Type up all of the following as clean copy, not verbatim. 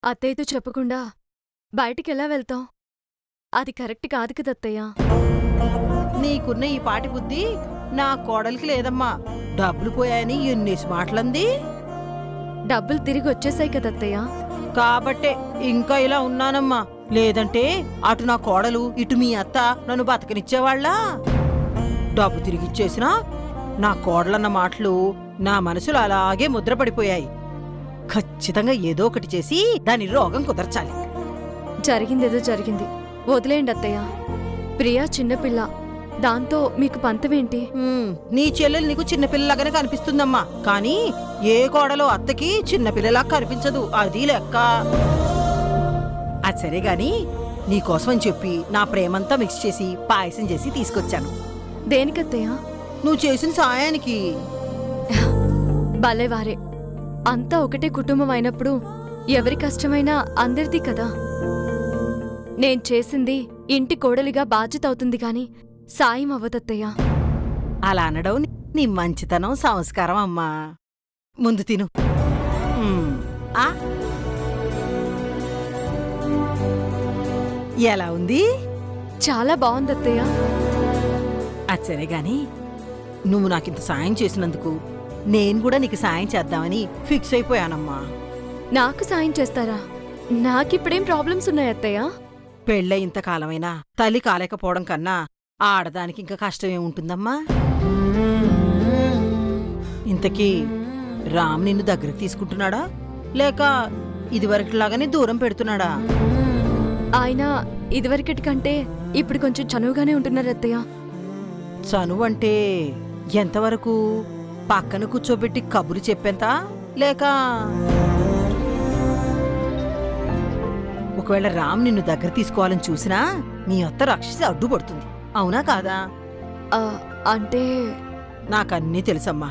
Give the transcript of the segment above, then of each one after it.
అత్తయ్యతో చెప్పకుండా బయటికెలా వెళ్తాం? అది కరెక్ట్ కాదు కదత్తయ్య. నీకున్న ఈ పాటి బుద్ధి నా కోడలికి లేదమ్మా. డబ్బులు పోయాయని ఎన్నేసి మాటలంది. డబ్బులు తిరిగొచ్చేసాయి కదత్తయ్య. కాబట్టే ఇంకా ఇలా ఉన్నానమ్మా. లేదంటే అటు నా కోడలు ఇటు మీ అత్త నన్ను బతకనిచ్చేవాళ్ళా? డబ్బు తిరిగిచ్చేసినా నా కోడలన్న మాటలు నా మనసులో అలాగే ముద్రపడిపోయాయి. ఖచ్చితంగా ఏదో ఒకటి చేసి దాని రోగం కుదర్చాలి. జరిగిందేదో జరిగింది, వదిలేయండి అత్తయ్య. ప్రియా చిన్నపిల్ల, దాంతో మీకు పంతమేంటి? నీ చెల్లెలు నీకు చిన్నపిల్లలాగానే కనిపిస్తుందమ్మా. కానీ ఏ కోడలో అత్తకి చిన్నపిల్లలా కనిపించదు. అది లెక్క. అది సరే గాని నీకోసమని చెప్పి నా ప్రేమంతా మిక్స్ చేసి పాయసం చేసి తీసుకొచ్చాను. దేనికత్తయ్య? నువ్వు చేసిన సాయానికి. భలేవారే. అంతా ఒకటే కుటుంబం అయినప్పుడు ఎవరి కష్టమైనా అందరిది కదా. నేను చేసింది ఇంటి కోడలిగా బాధ్యత అవుతుంది గాని సాయం అవ్వదత్తయ్య. అలా అనడం నీ మంచితనం, సంస్కారం అమ్మా. ముందు తిను. ఆ ఎలా ఉంది? చాలా బాగుందత్తయ్య. అది సరే గాని నువ్వు నాకింత సాయం చేసినందుకు నేను కూడా నీకు సాయం చేద్దామని ఫిక్స్ అయిపోయానమ్మా. నాకు సాయం చేస్తారా? నాకిప్పుడేం ప్రాబ్లమ్స్ ఉన్నాయత్తయ్య? పెళ్ళై ఇంతకాలమైనా తల్లి కాలేకపోవడం కన్నా ఆడదానికి ఇంకా కష్టమేముంటుందమ్మా? ఇంతకీ రామ్ నిన్ను దగ్గరకు తీసుకుంటున్నాడా లేక ఇదివరకులాగానే దూరం పెడుతున్నాడా? ఆయన ఇదివరకటి కంటే ఇప్పుడు కొంచెం చనువుగానే ఉంటున్నారు అత్తయ్య. చనువంటే ఎంతవరకు? పక్కన కూర్చోబెట్టి కబురు చెప్పేంత లేక? ఒకవేళ రామ్ నిన్ను దగ్గర తీసుకోవాలని చూసినా నీ అత్త రాక్షసి అడ్డుపడుతుంది. అవునా కాదా? అంటే నాకన్నీ తెలుసమ్మా.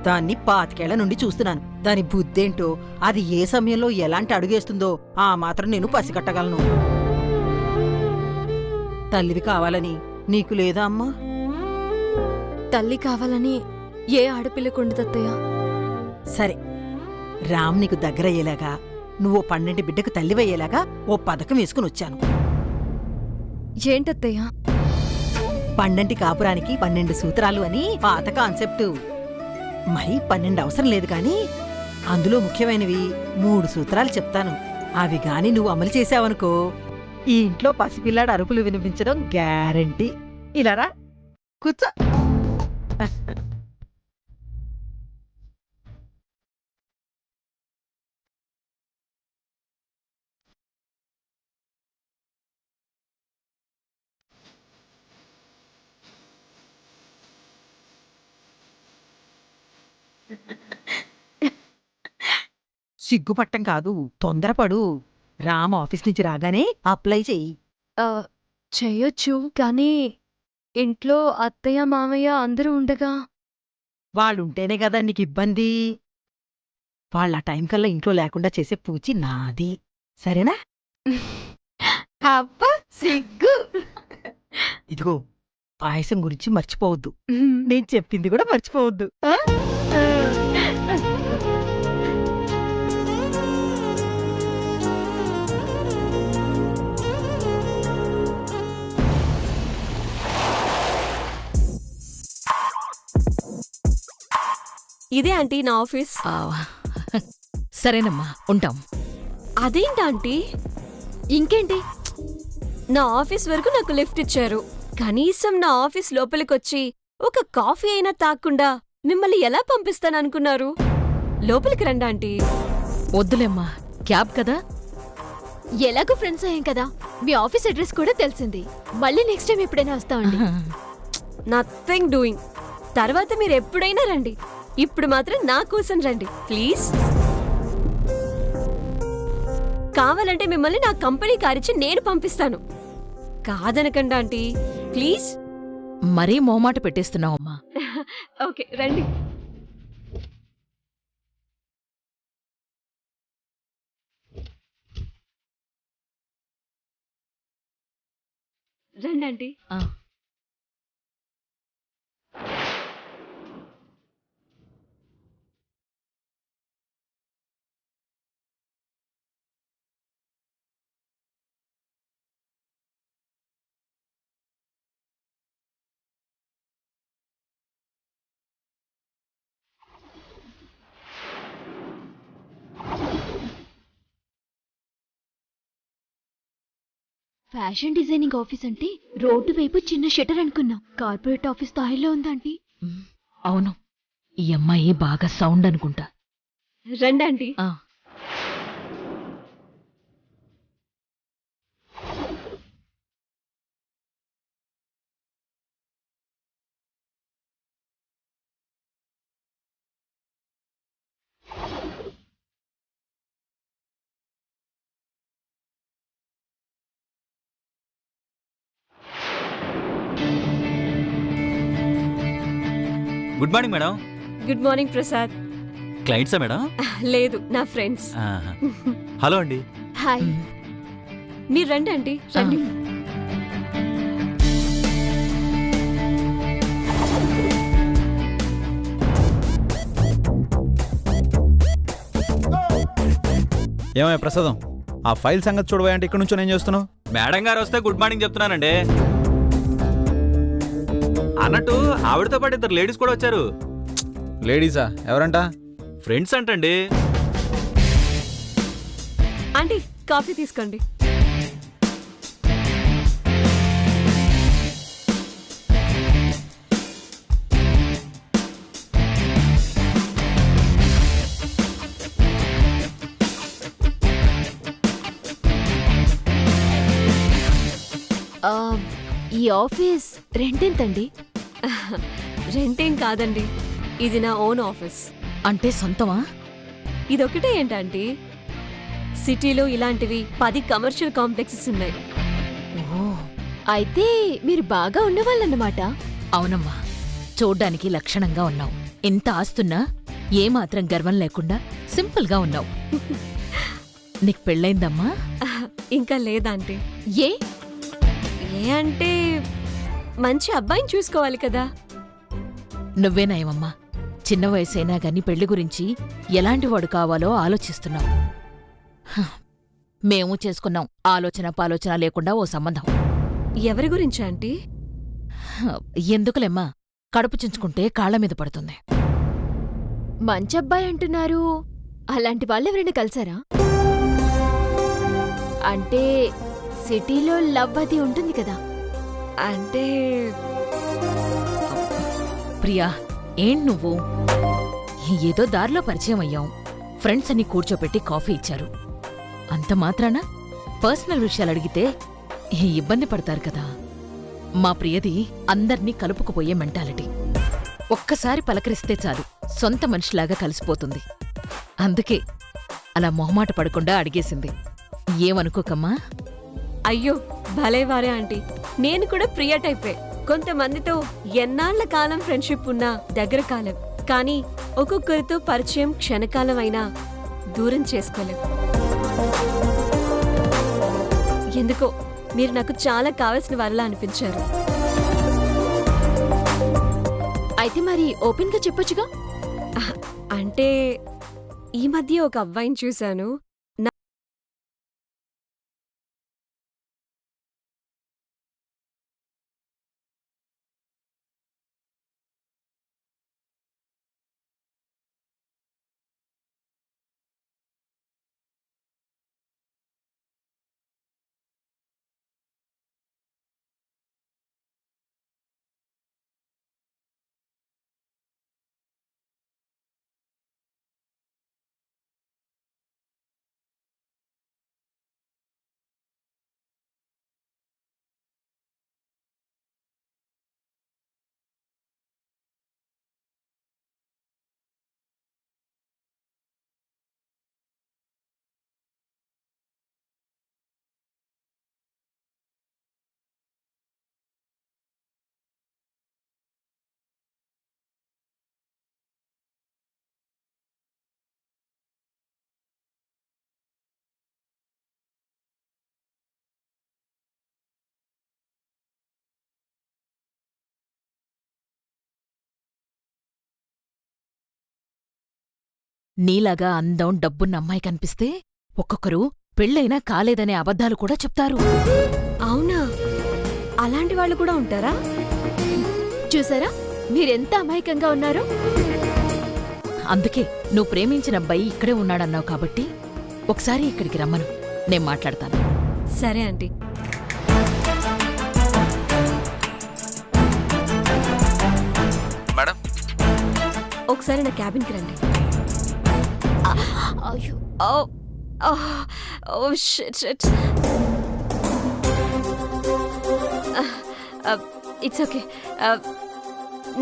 దాన్ని 25 ఏళ్ల నుండి చూస్తున్నాను. దాని బుద్ధేంటో, అది ఏ సమయంలో ఎలాంటి అడుగేస్తుందో ఆ మాత్రం నేను పసిగట్టగలను. తల్లివి కావాలని నీకు లేదా అమ్మా? తల్లి కావాలని ఏ ఆడపిల్లకుండదత్తయ్య. సరే, రామ్ నీకు దగ్గరయ్యేలాగా, నువ్వు 12 బిడ్డకు తల్లివయ్యేలాగా ఓ పథకం వేసుకుని వచ్చాను. ఏంటత్తయ్య? 12 కాపురానికి 12 సూత్రాలు అని పాత కాన్సెప్టు. మరి 12 అవసరం లేదు కాని అందులో ముఖ్యమైనవి 3 సూత్రాలు చెప్తాను. అవి గాని నువ్వు అమలు చేశావనుకో, ఈ ఇంట్లో పసిపిల్లాడు అరుపులు వినిపించడం గ్యారంటీ. ఇలారా కూర్చో. సిగ్గుపట్టం కాదు, తొందరపడు. రామ్ ఆఫీస్ నుంచి రాగానే అప్లై చెయ్యి. చెయ్యొచ్చు, కానీ ఇంట్లో అత్తయ్య మామయ్య అందరూ ఉండగా. వాళ్ళుంటేనే కదా నీకు ఇబ్బంది. వాళ్ళ టైం కల్లా ఇంట్లో లేకుండా చేసే పూచి నాది. సరేనా? అబ్బా సిగ్గు. ఇదిగో, పాయసం గురించి మర్చిపోవద్దు. నేను చెప్పింది కూడా మర్చిపోవద్దు. ఇదే ఆంటీ నా ఆఫీస్. సరేనమ్మా, ఉంటాం. అదేంటి ఆంటీ? ఇంకేంటి? నా ఆఫీస్ వరకు నాకు లిఫ్ట్ ఇచ్చారు. కనీసం నా ఆఫీస్ లోపలికొచ్చి ఒక కాఫీ అయినా తాక్కుండా మిమ్మల్ని ఎలా పంపిస్తాననుకున్నారు? లోపలికి రండి ఆంటీ. వద్దులేమ్మా, క్యాబ్ కదా. ఎలాగో ఫ్రెండ్స్ అయ్యాం కదా, మీ ఆఫీస్ అడ్రస్ కూడా తెలిసింది. మళ్ళీ నెక్స్ట్ టైం ఎప్పుడైనా వస్తామండి. Nothing doing. తర్వాత మీరు ఎప్పుడైనా రండి. ఇప్పుడు మాత్రం నా కోసం రండి ప్లీజ్. కావాలంటే మిమ్మల్ని నా కంపెనీ కారిచ్చి నేను పంపిస్తాను. కాదనకండి ఆంటీ ప్లీజ్. మరీ మోమాట పెట్టేస్తున్నావమ్మా. ఓకే రండి. రండి ఆంటీ. ఫ్యాషన్ డిజైనింగ్ ఆఫీస్ అంటే రోడ్డు వైపు చిన్న షటర్ అనుకున్నాం. కార్పొరేట్ ఆఫీస్ స్థాయిలో ఉందా ఆంటీ? అవును, ఈ అమ్మాయి బాగా సౌండ్ అనుకుంటా. రండి ఆంటీ. ఆ, good morning madam. Good morning Prasad. క్లయింట్సా మేడం? లేదు, నా ఫ్రెండ్స్. ఆహా. హలో అండి. హాయ్. మీరు రండి ఆంటీ, రండి. ఏమయ్య ప్రసాదం, ఆ ఫైల్ సంగతి చూడవా అంటే ఇక్కడ నుంచో నేను చేస్తున్నావు. మేడం గారు వస్తే గుడ్ మార్నింగ్ చెప్తున్నానండి. అన్నట్టు ఆవిడతో పాటు 2 లేడీస్ కూడా వచ్చారు. లేడీసా? ఎవరంట? ఫ్రెండ్స్ అంటండి. ఆంటీ, కాఫీ తీసుకోండి. ఈ ఆఫీస్ రెంట్ ఎంతండి? రెంటేం కాదండి, ఇది నా ఓన్ ఆఫీస్. అంటే సొంతమా? ఇదొకటే ఏంటంటే సిటీలో ఇలాంటివి 10 కమర్షియల్ కాంప్లెక్సెస్ ఉన్నాయి. ఓ, అయితే మీరు బాగా ఉన్నవాళ్ళన్నమాట. అవునమ్మా, చూడ్డానికి లక్షణంగా ఉన్నావు. ఎంత ఆస్తున్నా ఏమాత్రం గర్వం లేకుండా సింపుల్గా ఉన్నావు. నీకు పెళ్ళైందమ్మా? ఇంకా లేదాంటీ. ఏ ఏ అంటే మంచి అబ్బాయిని చూసుకోవాలి కదా. నువ్వేనాయమమ్మా, చిన్న వయసైనా గాని పెళ్లి గురించి ఎలాంటివాడు కావాలో ఆలోచిస్తున్నావు. హ, మేము చేసుకున్నాం ఆలోచన పాలోచన లేకుండా ఓ సంబంధం. ఎవరి గురించి ఆంటీ? హ, ఎందుకులేమ్మా, కడుపు చించుకుంటే కాళ్ల మీద పడుతుంది. మంచి అబ్బాయి అంటున్నారు, అలాంటి వాళ్ళెవరైనా కలిసారా? అంటే సిటీలో లవ్ అది ఉంటుంది కదా. అంటే ప్రియా, ఏం నువ్వు? ఏదో దారిలో పరిచయం అయ్యాం, ఫ్రెండ్స్ అని కూర్చోపెట్టి కాఫీ ఇచ్చారు. అంత మాత్రాన పర్సనల్ విషయాలు అడిగితే ఇబ్బంది పడతారు కదా. మా ప్రియది అందర్నీ కలుపుకుపోయే మెంటాలిటీ. ఒక్కసారి పలకరిస్తే చాలు సొంత మనిషిలాగా కలిసిపోతుంది. అందుకే అలా మొహమాట పడకుండా అడిగేసింది. ఏమనుకోకమ్మా. అయ్యో, భలేవారే ఆంటీ. నేను కూడా ప్రియా టైపే. కొంతమందితో ఎన్నాళ్ల కాలం ఫ్రెండ్షిప్ ఉన్నా దగ్గర కాలం, కానీ ఒక్కొక్కరితో పరిచయం క్షణకాలం అయినా దూరం చేసుకోలేం. ఎందుకో మీరు నాకు చాలా కావలసిన వాళ్ళ అనిపించారు. అయితే మరి ఓపెన్ గా చెప్పొచ్చుగా. అంటే ఈ మధ్య ఒక అబ్బాయిని చూశాను. నీలాగా అందం డబ్బున్న అమ్మాయి కనిపిస్తే ఒక్కొక్కరు పెళ్ళైనా కాలేదనే అబద్ధాలు కూడా చెప్తారు. అవునా? అలాంటి వాళ్ళు కూడా ఉంటారా? చూసారా మీరెంత అమాయకంగా ఉన్నారో. అందుకే నువ్వు ప్రేమించిన అబ్బాయి ఇక్కడే ఉన్నాడన్నావు కాబట్టి ఒకసారి ఇక్కడికి రమ్మను, నేను మాట్లాడతాను. సరే ఆంటీ. ఒకసారి నా క్యాబిన్కి రండి. అయ్యో ఓ షిట్. It's okay.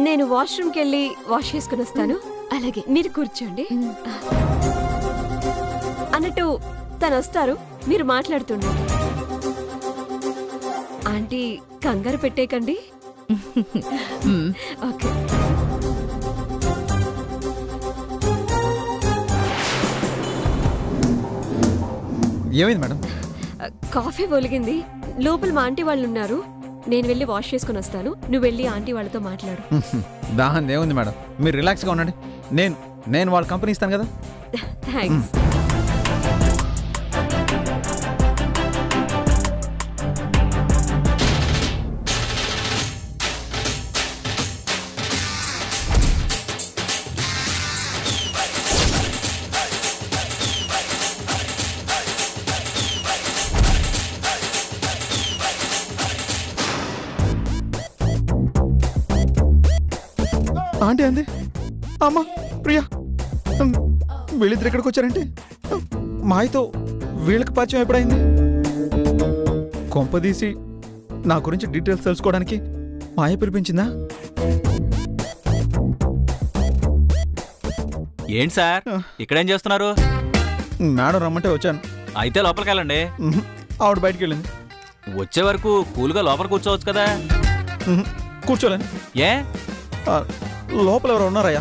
నేను వాష్రూమ్కి వెళ్ళి వాష్ చేసుకుని వస్తాను. అలాగే. మీరు కూర్చోండి. అన్నట్టు తను వస్తారు, మీరు మాట్లాడుతుండండి. ఆంటీ కంగారు పెట్టేకండి. ఓకే. ఏమైంది మేడం? కాఫీ ఒలిగింది. లోపల మా ఆంటీ వాళ్ళు ఉన్నారు. నేను వెళ్ళి వాష్ చేసుకుని వస్తాను. నువ్వు వెళ్ళి ఆంటీ వాళ్ళతో మాట్లాడు. దాహం ఏముంది మేడం, మీరు రిలాక్స్గా ఉండండి. నేను వాళ్ళ కంపెనీ ఇస్తాను కదా. థ్యాంక్స్. ఆంటీ అంది, అమ్మా ప్రియా, వీళ్ళిద్దరు ఎక్కడికి వచ్చారంటే మాయతో వీళ్ళకి పరిచయం ఎప్పుడైంది? కొంపదీసి నా గురించి డీటెయిల్స్ తెలుసుకోవడానికి మాయ పిలిపించిందా? ఏంటి సార్ ఇక్కడేం చేస్తున్నారు? మేడం రమ్మంటే వచ్చాను. అయితే లోపలికి వెళ్ళండి. ఆవిడ బయటికి వెళ్ళింది. వచ్చే వరకు కూల్గా లోపల కూర్చోవచ్చు కదా. కూర్చోలేను. ఏ? లోపల ఎవరు ఉన్నారయ్యా?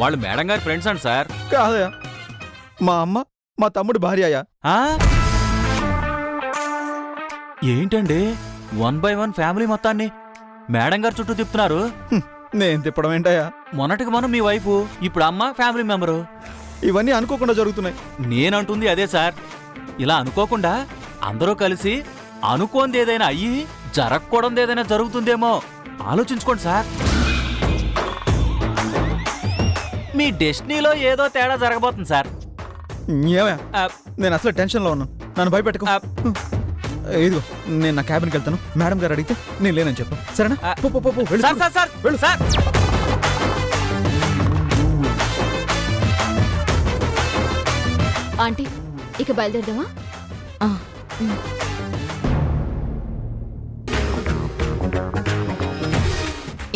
వాళ్ళు మేడం గారి ఫ్రెండ్స్ అండి సార్. కాదయ్యా, మా అమ్మ మా తమ్ముడి భార్య అయ్యా. ఆ? ఏంటండి 1 by 1 ఫ్యామిలీ మొత్తాన్ని మేడం గారు చుట్టూ తిప్పుతున్నారు? నేను తిప్పడం ఏంటయ్యా? మొన్నటికి మనం మీ వైఫ్, ఇప్పుడు అమ్మ ఫ్యామిలీ మెంబరు. ఇవన్నీ అనుకోకుండా జరుగుతున్నాయి. నేనంటుంది అదే సార్. ఇలా అనుకోకుండా అందరూ కలిసి అనుకోంది ఏదైనా అయ్యి జరగకూడదు ఏదైనా జరుగుతుందేమో ఆలోచించుకోండి సార్. మీ డెస్టినీలో ఏదో తేడా జరగబోతుంది సార్. ఏమయ్యా, నేను అసలు టెన్షన్లో ఉన్నాను, నన్ను భయపెట్టుకో. ఇదిగో నేను నా క్యాబిన్కి వెళ్తాను. మేడం గారు అడిగితే నేను లేనని చెప్పు, సరేనా? పో, పో, పో, పో, వెళ్ళు. సార్ సార్ సార్ వెళ్ళు. సార్ ఆంటీ ఇక బయలుదేరదామా?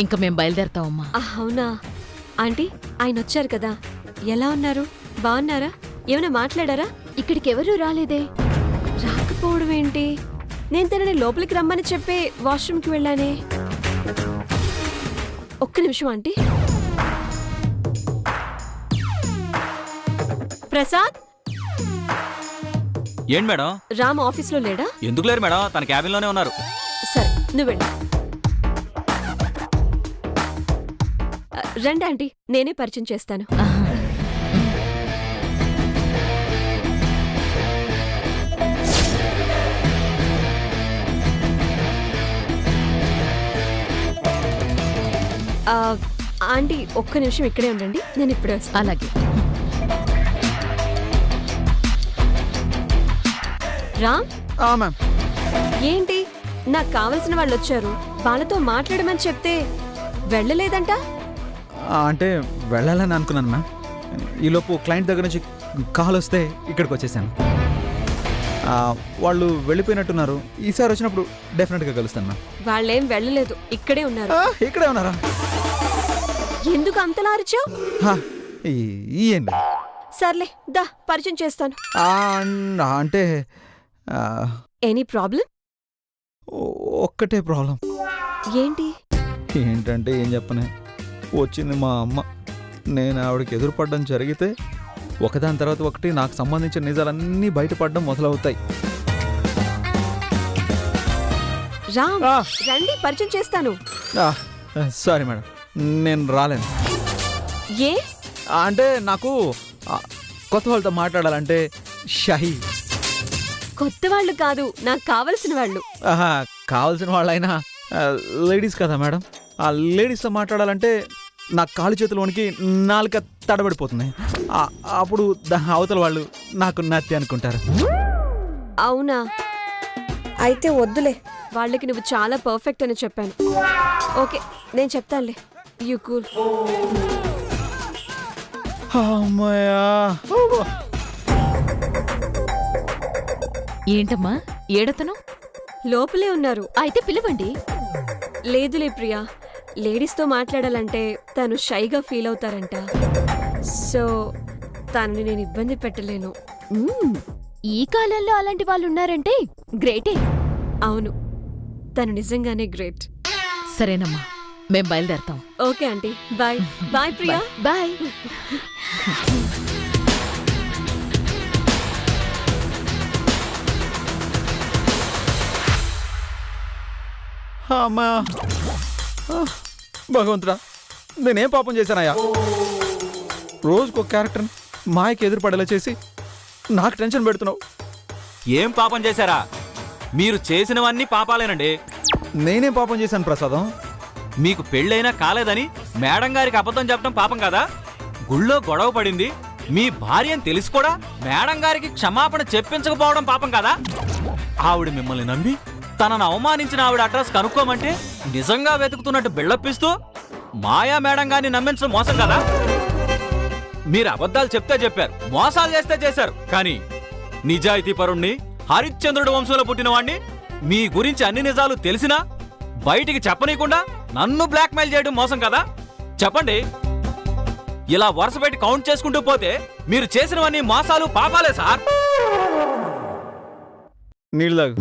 ఇంక మేం బయలుదేరతామమ్మా. అవునా ఆంటీ, ఆయన వచ్చారు కదా, ఎలా ఉన్నారు? బాగున్నారా? ఏమైనా మాట్లాడారా? ఇక్కడికి ఎవరూ రాలేదే. రాకపోవడం ఏంటి? నేను తనని లోపలికి రమ్మని చెప్పి వాష్రూమ్కి వెళ్ళానే. ఒక్క నిమిషం ఆంటీ. ప్రసాద్, ఏంటి మేడం? రామ్ ఆఫీస్లో లేడా? ఎందుకు లేరు మేడం, తన క్యాబిన్లోనే ఉన్నారు. సరే నువ్వు వెళ్ళు. రండి ఆంటీ, నేనే పరిచయం చేస్తాను. ఆంటీ ఒక్క నిమిషం ఇక్కడే ఉండండి, నేను ఇప్పుడే వస్తాను. అలాగే. రామ్, మ్యామ్. ఏంటి నాకు కావలసిన వాళ్ళు వచ్చారు, వాళ్ళతో మాట్లాడమని చెప్తే వెళ్ళలేదంట? అంటే వెళ్ళాలని అనుకున్నాను మ్యామ్. ఈలోపు క్లయింట్ దగ్గర నుంచి కాల్ వస్తే ఇక్కడికి వచ్చేసాను. వాళ్ళు వెళ్ళిపోయినట్టున్నారు. ఈసారి వచ్చినప్పుడు డెఫినెట్గా కలుస్తాను మ్యామ్. వాళ్ళేం వెళ్ళలేదు, ఇక్కడే ఉన్నారు. ఇక్కడే ఉన్నారా? ఎందుకు అంతలా అరిచావు? ఏంటి? సర్లే దా, పరిచయం చేస్తాను. అంటే ఎనీ ప్రాబ్లం? ఒక్కటే ప్రాబ్లం. ఏంటి? ఏంటంటే ఏం చెప్పనే, వచ్చింది మా అమ్మ. నేను ఆవిడకి ఎదురుపడడం జరిగితే ఒకదాని తర్వాత ఒకటి నాకు సంబంధించిన నిజాలన్నీ బయటపడడం మొదలవుతాయి. రామ్, రండి పరిచయం చేస్తాను. సారీ మేడం, నేను రాలేను. ఏ? అంటే నాకు కొత్త వాళ్ళతో మాట్లాడాలంటే షహీ. కొత్త వాళ్ళు కాదు, నాకు కావలసిన వాళ్ళు. కావాల్సిన వాళ్ళైనా లేడీస్ కదా మేడం. ఆ లేడీస్తో మాట్లాడాలంటే నా కాలు చేతులోనికి నాలుక తడబడిపోతుంది. అప్పుడు అవతల వాళ్ళు నాకు నత్తి అనుకుంటారు. అవునా? అయితే వద్దులే, వాళ్ళకి నువ్వు చాలా పర్ఫెక్ట్ అని చెప్పాను. ఓకే, నేను చెప్తానులే. You cool. అమ్మయ్యా. ఏంటమ్మా ఏడతను? లోపలే ఉన్నారు. అయితే పిలవండి. లేదులే ప్రియా, లేడీస్తో మాట్లాడాలంటే తను షైగా ఫీల్ అవుతారంట. సో తనని నేను ఇబ్బంది పెట్టలేను. ఈ కాలంలో అలాంటి వాళ్ళు ఉన్నారంటే గ్రేటే. అవును, తను నిజంగానే గ్రేట్. సరేనమ్మా, మేం బయలుదేరతాం. Okay aunty, bye. Bye Priya. Bye. అమ్మా, భగవంతుడా, నేనేం పాపం చేశానయ్యా? రోజుకొక క్యారెక్టర్ని మాయకి ఎదురుపడేలా చేసి నాకు టెన్షన్ పెడుతున్నావు. ఏం పాపం చేశారా? మీరు చేసినవన్నీ పాపాలేనండి. నేనేం పాపం చేశాను ప్రసాదం? మీకు పెళ్ళైనా కాలేదని మేడం గారికి అబద్ధం చెప్పడం పాపం కదా? గుళ్ళో గొడవ పడింది, మీ భార్య అని తెలిసి కూడా మేడం గారికి క్షమాపణ చెప్పించకపోవడం పాపం కదా? ఆవిడ మిమ్మల్ని నమ్మి తనను అవమానించిన ఆవిడ అడ్రస్ కనుక్కోమంటే నిజంగా వెతుకుతున్నట్టు బిళ్ళప్పిస్తూ మాయా మేడం గారిని నమ్మించడం మోసం కదా? మీరు అబద్ధాలు చెప్తే చెప్పారు, మోసాలు చేస్తే చేశారు, కానీ నిజాయితీ పరుణ్ణి, హరిశ్చంద్రుడి వంశంలో పుట్టినవాణ్ణి, మీ గురించి అన్ని నిజాలు తెలిసినా బయటికి చెప్పనీయకుండా నన్ను బ్లాక్మెయిల్ చేయడం మోసం కదా? చెప్పండి. ఇలా వరుస పెట్టి కౌంట్ చేసుకుంటూ పోతే మీరు చేసినవన్నీ మోసాలు, పాపాలే సార్. నీళ్ళు తాగు.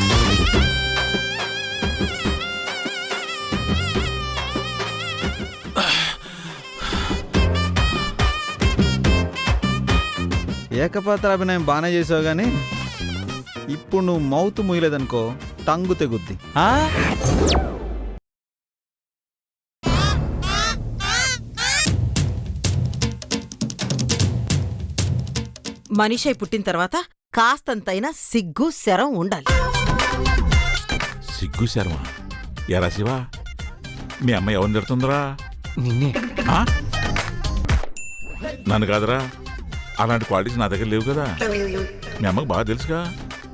ఏకపాత్ర అభినయం బాగానే చేసావు కానీ ఇప్పుడు నువ్వు మౌత్ ముయ్యలేదనుకో టంగు తెగుద్ది. ఆ? మనిషి అయి పుట్టిన తర్వాత కాస్తంతైనా సిగ్గు శరం ఉండాలి. సిగ్గు శర్మ ఎరా శివా, మీ అమ్మ ఎవరిని తిడుతుందిరా? నిన్నే. ఆ? నన్ను కాదురా, అలాంటి క్వాలిటీస్ నా దగ్గర లేవు కదా. మీ అమ్మకు బాగా తెలుసుగా.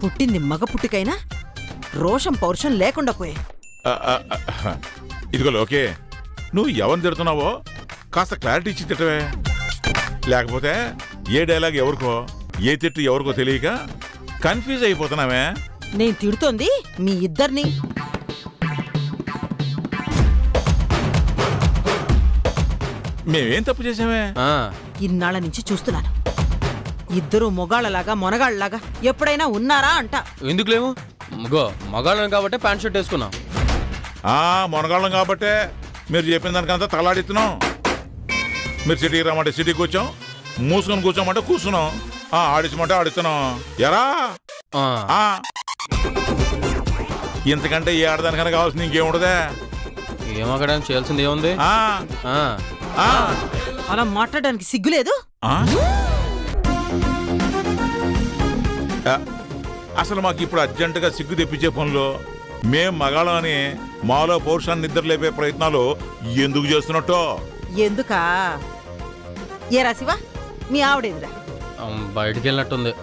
పుట్టింది మగ పుట్టికైనా రోషం పౌరుషం లేకుండా పోయే. ఇదిగో ఓకే, నువ్వు ఎవరిని తిడుతున్నావో కాస్త క్లారిటీ ఇచ్చి తిట్టవే. లేకపోతే ఏ డైలాగ్ ఎవరికో, ఏ తిట్టు ఎవరికో తెలియక కన్ఫ్యూజ్ అయిపోతున్నావే. నేను తిడుతోంది మీ ఇద్దరిని. మేమేం తప్పు చేసామే? ఇన్నాళ్ళ నుంచి చూస్తున్నాను. ఇద్దరు మొగాళ్ళలాగా మొనగాళ్ళలాగా ఎప్పుడైనా ఉన్నారా అంట. ఎందుకు లేవు? మగాళ్ళం కాబట్టి ప్యాంట్ షర్ట్ వేసుకున్నాం. మొనగాళ్ళం కాబట్టే మీరు చెప్పిన దానికంతా తలాడిస్తున్నాం. మీరు సిటీకి రమ్మంటే సిటీకి కూర్చోం, మూసుకొని కూర్చోమంటే కూర్చున్నాం, ఆడించమంటే ఆడిస్తున్నాం. ఎరా ఇంతకంటే ఏ ఆడదానికన్నా కావాల్సింది ఇంకేముండదే? ఏమక్కడ చేయాల్సింది ఏముంది? అలా మాట్లాడడానికి సిగ్గులేదు? అసలు మాకు ఇప్పుడు అర్జెంటుగా సిగ్గు తెప్పించే పనులు మేం మగాళ్ళం అని మాలో పౌరుషాన్ని నిద్ర లేపే ప్రయత్నాలు ఎందుకు చేస్తున్నట్టు? ఎందుకా? ఏరా శివ, మీ ఆవిడేదిరా? బయటికి వెళ్ళినట్టుంది.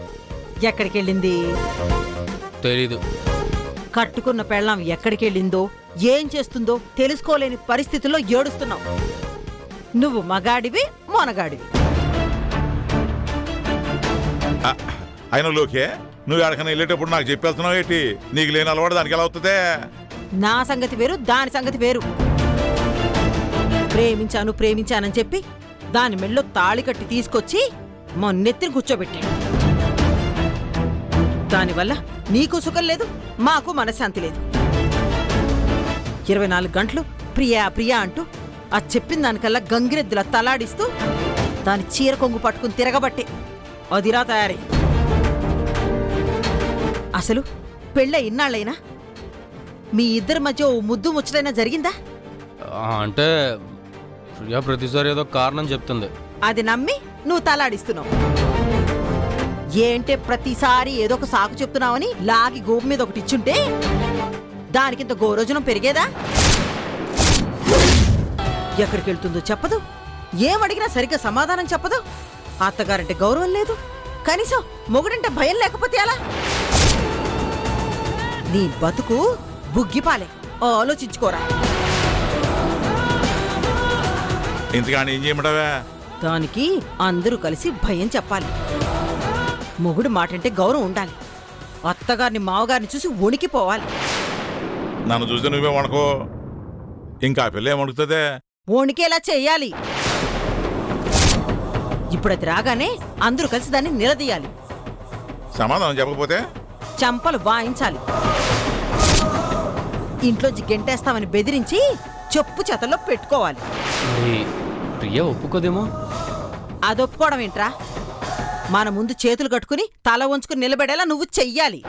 ఎక్కడికి వెళ్ళింది? తెలీదు. కట్టుకున్న పెళ్ళాం ఎక్కడికి వెళ్ళిందో ఏం చేస్తుందో తెలుసుకోలేని పరిస్థితుల్లో ఏడుస్తున్నావు. నువ్వు మగాడివి, మొనగాడివి. అయినా లోకే, నువ్వు ఎక్కడికైనా వెళ్ళేటప్పుడు నాకు చెప్పేస్తున్నావు ఏంటి? నీకు లేని అలవాటు దానికి ఎలా అవుతుందే? నా సంగతి వేరు, దాని సంగతి వేరు. ప్రేమించాను ప్రేమించానని చెప్పి దాని మెళ్ళో తాళి కట్టి తీసుకొచ్చి మొన్నెత్తిని కూర్చోబెట్టాడు. దానివల్ల నీకు సుఖం లేదు, మాకు మనశ్శాంతి లేదు. 24 గంటలు ప్రియా ప్రియా అంటూ ఆ చెప్పిన దానికల్లా గంగిరెద్దులా తలాడిస్తూ దాని చీర కొంగు పట్టుకుని తిరగబట్టే అదిరా తయారీ. అసలు పెళ్ళ ఇన్నాళ్ళైనా మీ ఇద్దరి మధ్య ఓ ముద్దు ముచ్చటైనా జరిగిందా? అంటే ప్రియా ప్రతిసారి ఏదో కారణం చెప్తుంది. అది నమ్మి నువ్వు తలాడిస్తున్నావు. ఏంటే ప్రతిసారి ఏదో ఒక సాకు చెప్తున్నావని లాగి గోపు మీద ఒకటి ఇచ్చుంటే దానికింత గోరోజనం పెరిగేదా? ఎక్కడికి వెళ్తుందో చెప్పదు, ఏమడిగినా సరిగ్గా సమాధానం చెప్పదు. అత్తగారంటే గౌరవం లేదు, కనీసం మొగుడంటే భయం లేకపోతే అలా? నీ బతుకు బుగ్గిపాలే, ఆలోచించుకోరా. ఇంతకాని ఏం చేయమంటావా? దానికి అందరూ కలిసి భయం చెప్పాలి. మొగుడు మాటంటే గౌరవం ఉండాలి. అత్తగారిని మావగారిని చూసి వణికిపోవాలి. నన్ను చూస్తే నువ్వే వణకో, ఇంకా ఆ పిల్ల ఏమడుగుతుందే? వణికేలా చెయ్యాలి. ఇప్పుడు అది రాగానే అందరూ కలిసి దాన్ని నిలదీయాలి. సమాధానం చెప్పకపోతే చంపలు వాయించాలి. ఇంట్లోంచి గెంటేస్తామని బెదిరించి చెప్పు చేతల్లో పెట్టుకోవాలి. మరి ప్రియ ఒప్పుకోదేమో. అది ఒప్పుకోవడం ఏంట్రా? మన ముందు చేతులు కట్టుకుని తల వంచుకుని నిలబడేలా నువ్వు చెయ్యాలి.